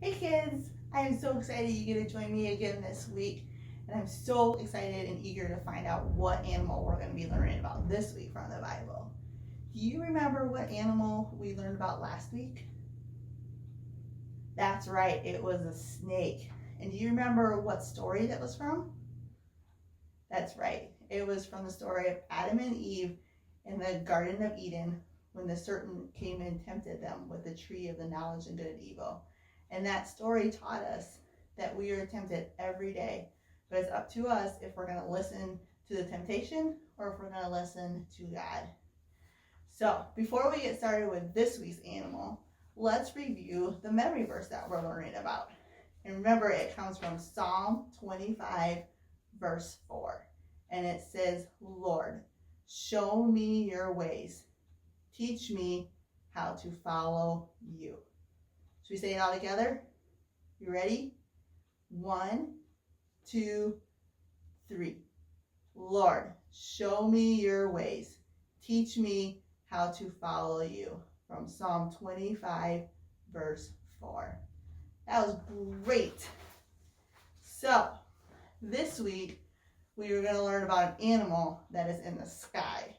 Hey kids, I am so excited you get to join me again this week. And I'm so excited and eager to find out what animal we're going to be learning about this week from the Bible. Do you remember what animal we learned about last week? That's right, it was a snake. And do you remember what story that was from? That's right, it was from the story of Adam and Eve in the Garden of Eden when the serpent came and tempted them with the tree of the knowledge of good and evil. And that story taught us that we are tempted every day, but it's up to us if we're going to listen to the temptation or if we're going to listen to God. So, before we get started with this week's animal, let's review the memory verse that we're learning about. And remember, it comes from Psalm 25, verse 4. And it says, Lord, show me your ways. Teach me how to follow you. Should we say it all together? You ready? 1, 2, 3. Lord, show me your ways. Teach me how to follow you. From Psalm 25, verse 4. That was great. So, this week, we are going to learn about an animal that is in the sky.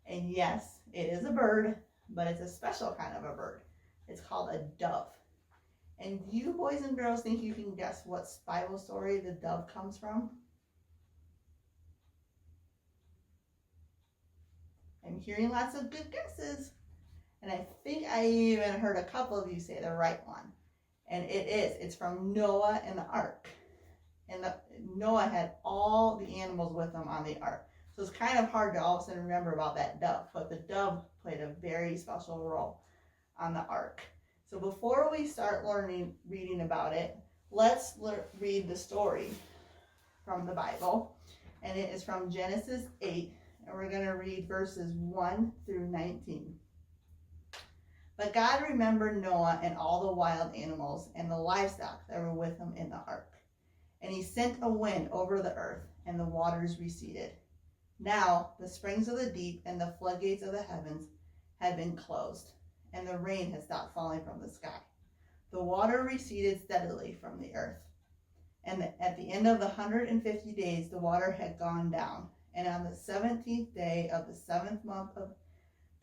And yes, it is a bird, but it's a special kind of a bird. It's called a dove. And do you boys and girls think you can guess what Bible story the dove comes from? I'm hearing lots of good guesses. And I think I even heard a couple of you say the right one. And it's from Noah and the ark. And Noah had all the animals with him on the ark. So it's kind of hard to all of a sudden remember about that dove. But the dove played a very special role on the ark. So before we start reading about it, let's read the story from the Bible. And it is from Genesis 8, and we're going to read verses 1 through 19. But God remembered Noah and all the wild animals and the livestock that were with him in the ark. And he sent a wind over the earth, and the waters receded. Now the springs of the deep and the floodgates of the heavens had been closed, and the rain had stopped falling from the sky. The water receded steadily from the earth. And at the end of the 150 days, the water had gone down. And on the 17th day of the 7th month,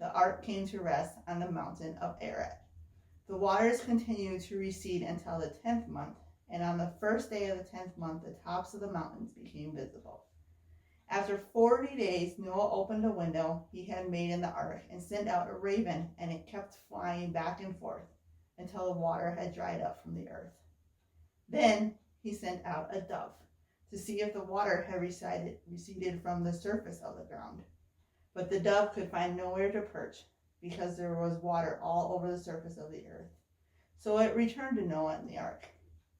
the ark came to rest on the mountain of Ararat. The waters continued to recede until the 10th month. And on the first day of the 10th month, the tops of the mountains became visible. After 40 days, Noah opened a window he had made in the ark and sent out a raven, and it kept flying back and forth until the water had dried up from the earth. Then he sent out a dove to see if the water had receded from the surface of the ground. But the dove could find nowhere to perch because there was water all over the surface of the earth. So it returned to Noah in the ark.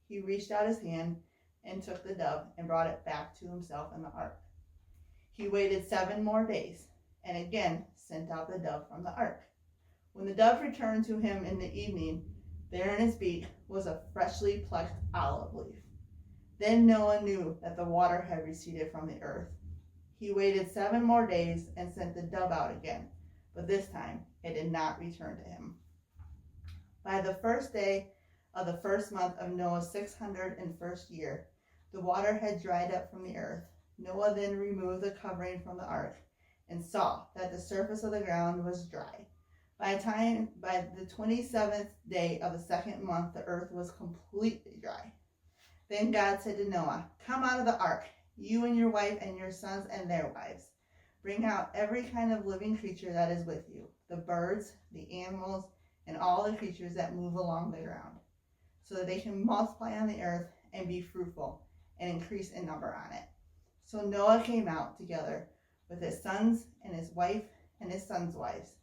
He reached out his hand and took the dove and brought it back to himself in the ark. He waited 7 more days and again sent out the dove from the ark. When the dove returned to him in the evening, there in its beak was a freshly plucked olive leaf. Then Noah knew that the water had receded from the earth. He waited 7 more days and sent the dove out again, but this time it did not return to him. By the first day of the first month of Noah's 601st year, the water had dried up from the earth. Noah then removed the covering from the ark and saw that the surface of the ground was dry. By the 27th day of the 2nd month, the earth was completely dry. Then God said to Noah, "Come out of the ark, you and your wife and your sons and their wives. Bring out every kind of living creature that is with you, the birds, the animals, and all the creatures that move along the ground, so that they can multiply on the earth and be fruitful and increase in number on it." So Noah came out together with his sons and his wife and his sons' wives,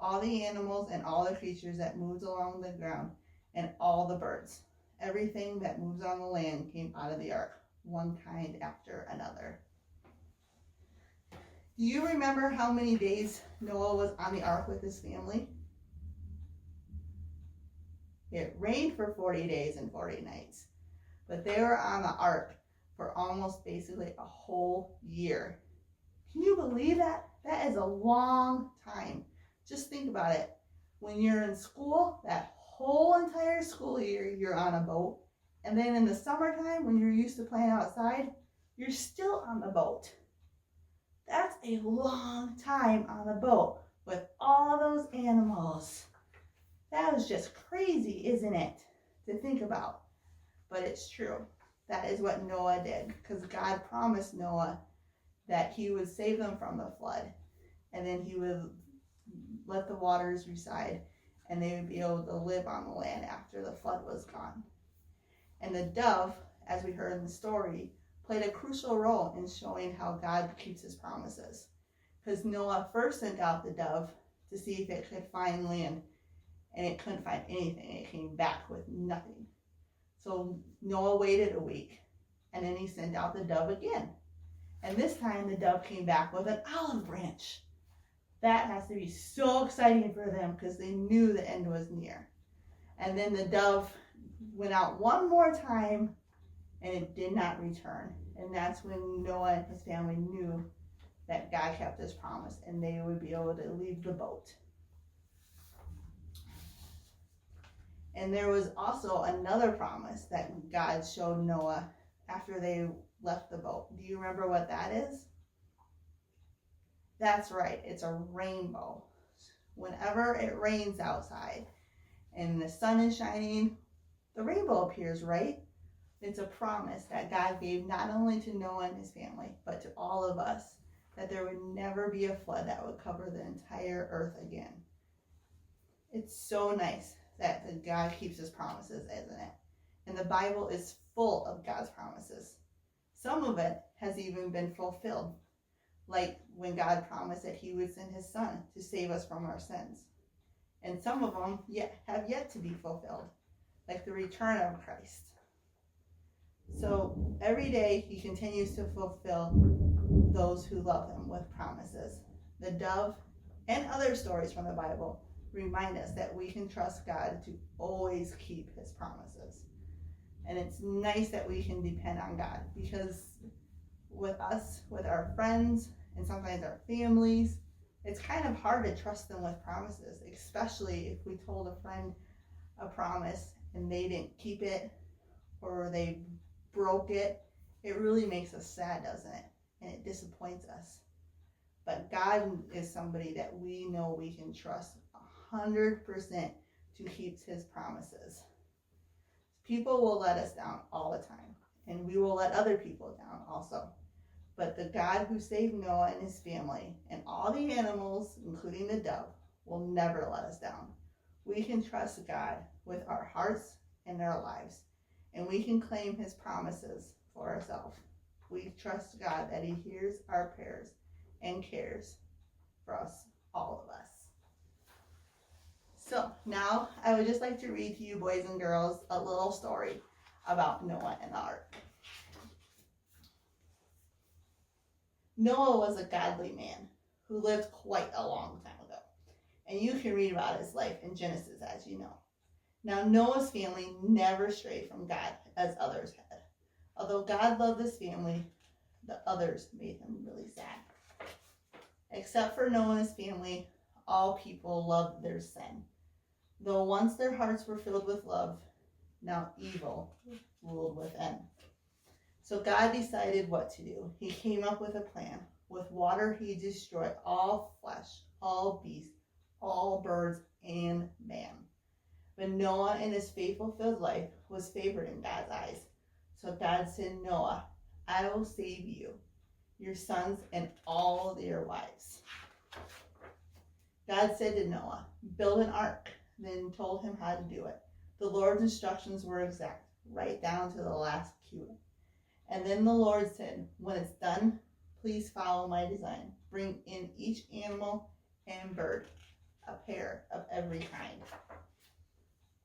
all the animals and all the creatures that moved along the ground, and all the birds. Everything that moves on the land came out of the ark, one kind after another. Do you remember how many days Noah was on the ark with his family? It rained for 40 days and 40 nights, but they were on the ark for almost basically a whole year. Can you believe that? That is a long time. Just think about it. When you're in school, that whole entire school year, you're on a boat. And then in the summertime, when you're used to playing outside, you're still on the boat. That's a long time on the boat with all those animals. That was just crazy, isn't it, to think about? But it's true. That is what Noah did, because God promised Noah that he would save them from the flood, and then he would let the waters reside, and they would be able to live on the land after the flood was gone. And the dove, as we heard in the story, played a crucial role in showing how God keeps his promises. Because Noah first sent out the dove to see if it could find land, and it couldn't find anything. It came back with nothing. So Noah waited a week, and then he sent out the dove again. And this time the dove came back with an olive branch. That has to be so exciting for them, because they knew the end was near. And then the dove went out one more time, and it did not return. And that's when Noah and his family knew that God kept his promise, and they would be able to leave the boat. And there was also another promise that God showed Noah after they left the boat. Do you remember what that is? That's right, it's a rainbow. Whenever it rains outside and the sun is shining, the rainbow appears, right? It's a promise that God gave not only to Noah and his family, but to all of us, that there would never be a flood that would cover the entire earth again. It's so nice that God keeps his promises, isn't it? And the Bible is full of God's promises. Some of it has even been fulfilled, like when God promised that he would send his son to save us from our sins. And some of them have yet to be fulfilled, like the return of Christ. So every day he continues to fulfill those who love him with promises. The dove and other stories from the Bible remind us that we can trust God to always keep his promises. And it's nice that we can depend on God, because with us, with our friends, and sometimes our families, it's kind of hard to trust them with promises, especially if we told a friend a promise and they didn't keep it, or they broke it. It really makes us sad, doesn't it? And it disappoints us. But God is somebody that we know we can trust 100% to keep his promises. People will let us down all the time, and we will let other people down also. But the God who saved Noah and his family and all the animals, including the dove, will never let us down. We can trust God with our hearts and our lives, and we can claim his promises for ourselves. We trust God that he hears our prayers and cares for us, all of us. So now I would just like to read to you, boys and girls, a little story about Noah and the ark. Noah was a godly man who lived quite a long time ago, and you can read about his life in Genesis, as you know. Now Noah's family never strayed from God as others had. Although God loved his family, the others made him really sad. Except for Noah and his family, all people loved their sin. Though once their hearts were filled with love, now evil ruled within. So God decided what to do. He came up with a plan. With water, he destroyed all flesh, all beasts, all birds, and man. But Noah and his faith-filled life was favored in God's eyes. So God said, Noah, I will save you, your sons, and all their wives. God said to Noah, build an ark, then told him how to do it. The Lord's instructions were exact, right down to the last cubit. And then the Lord said, when it's done, please follow my design. Bring in each animal and bird, a pair of every kind.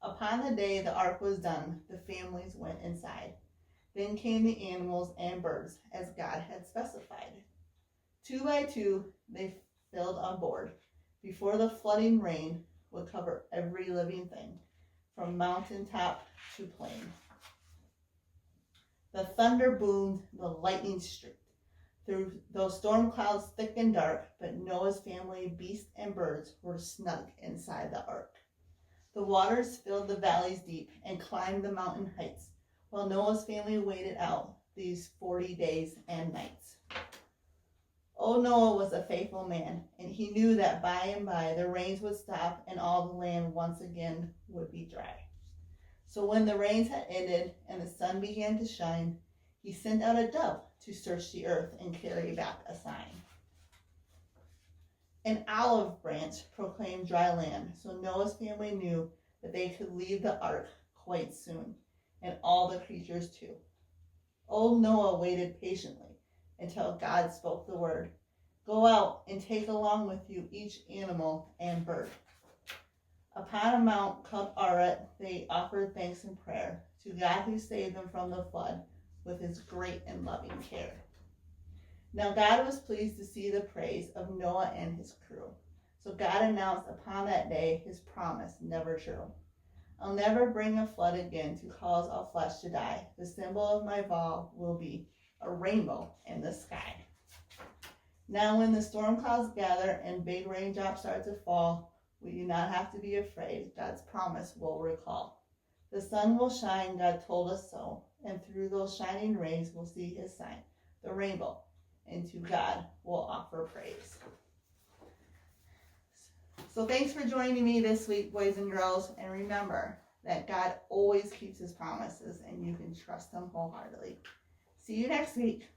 Upon the day the ark was done, the families went inside. Then came the animals and birds, as God had specified. 2 by 2, they filled on board, before the flooding rain would cover every living thing, from mountaintop to plain. The thunder boomed, the lightning streaked through those storm clouds thick and dark, but Noah's family, beasts and birds, were snug inside the ark. The waters filled the valleys deep and climbed the mountain heights, while Noah's family waited out these 40 days and nights. Old Noah was a faithful man, and he knew that by and by the rains would stop and all the land once again would be dry. So when the rains had ended and the sun began to shine, he sent out a dove to search the earth and carry back a sign. An olive branch proclaimed dry land, so Noah's family knew that they could leave the ark quite soon, and all the creatures too. Old Noah waited patiently until God spoke the word. Go out and take along with you each animal and bird. Upon a mount called Ararat, they offered thanks and prayer to God who saved them from the flood with his great and loving care. Now God was pleased to see the praise of Noah and his crew. So God announced upon that day his promise, never true. I'll never bring a flood again to cause all flesh to die. The symbol of my vow will be a rainbow in the sky. Now when the storm clouds gather and big raindrops start to fall, we do not have to be afraid. God's promise will recall. The sun will shine, God told us so, and through those shining rays we'll see his sign, the rainbow, and to God we'll offer praise. So thanks for joining me this week, boys and girls, and remember that God always keeps his promises and you can trust him wholeheartedly. See you next week.